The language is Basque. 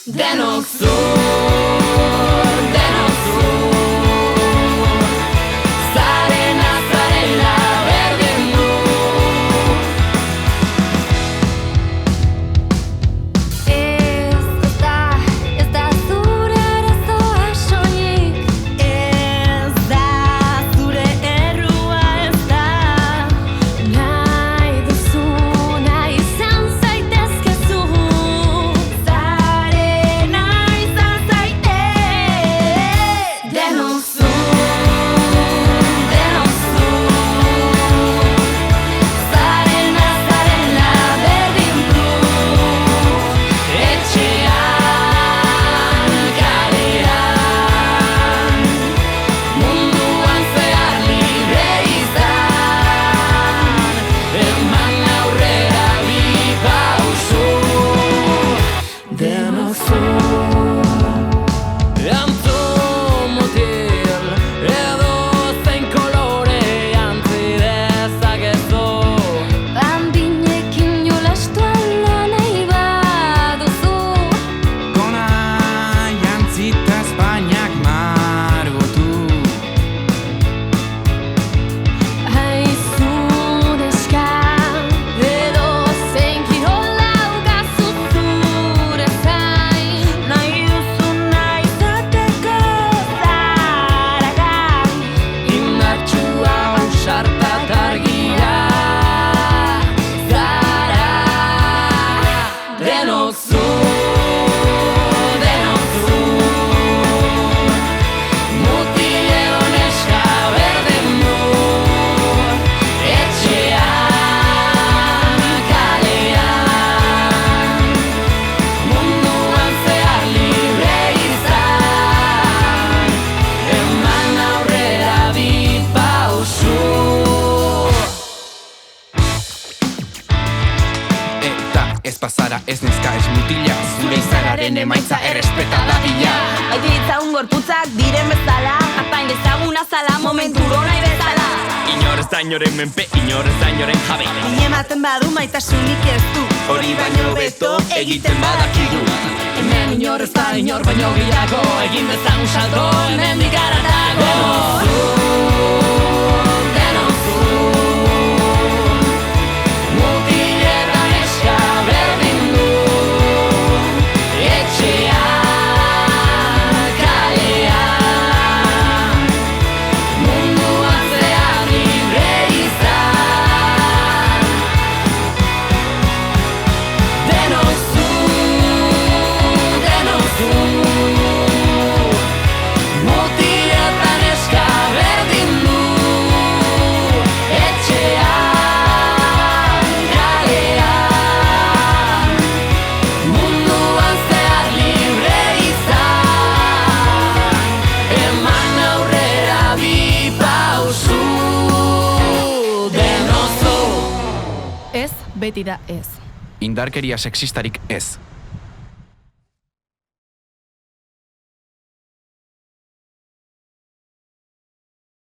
Denok zur, denok zur, zarena, zarela berdin du. Ez da zure arazoa soilik, ez da zure errua, ez da nahi duzuna izan zaitezkezu. Zarena izan zaitez. Denok zur, zarena, zarela berdin du. Etxean, kalean, munduan zehar libre izan, eman aurrera bi pausu. Denok zur, mutil, edo zein kolore jantzi dezakezu. Bandinekin jolastu ala nahi baduzu. Gona jantzita Espainiak margotu. Aizu neska, edo zein kirola ugazu zure zain. Nahi duzuna izateko zaragai. Indartsua ausarta eta argia zara. Denok zur, mutil edo neska berdin du. Etxean, kalean, munduan zehar libre izan, eman aurrera bi pausu. Eta ez bazara, ez neska, ez mutila, zure izararen emaitza errespeta dadila. Aiti ditzagun gorputzak diren bezala, apain dezaguna zala momenturo nahi bezala. Inor ez da inoren menpe, inor ez da inoren jabe. Ematen badu maitasunik ez du. Hori baino beto egiten badakigu. Hemen inor ez da inor baino gehiago, egin dezagun salto hemendik haratago. Denok zur, mutil eta neska berdin du. Etxean, kalean, munduan zehar libre izan. Denok zur, mutil eta neska berdin du. Etxean, kalean, munduan zehar libre izan, eman aurrera bi pausu. Denok zur. Ez, beti da ez. Indarkeria sexistarik ez.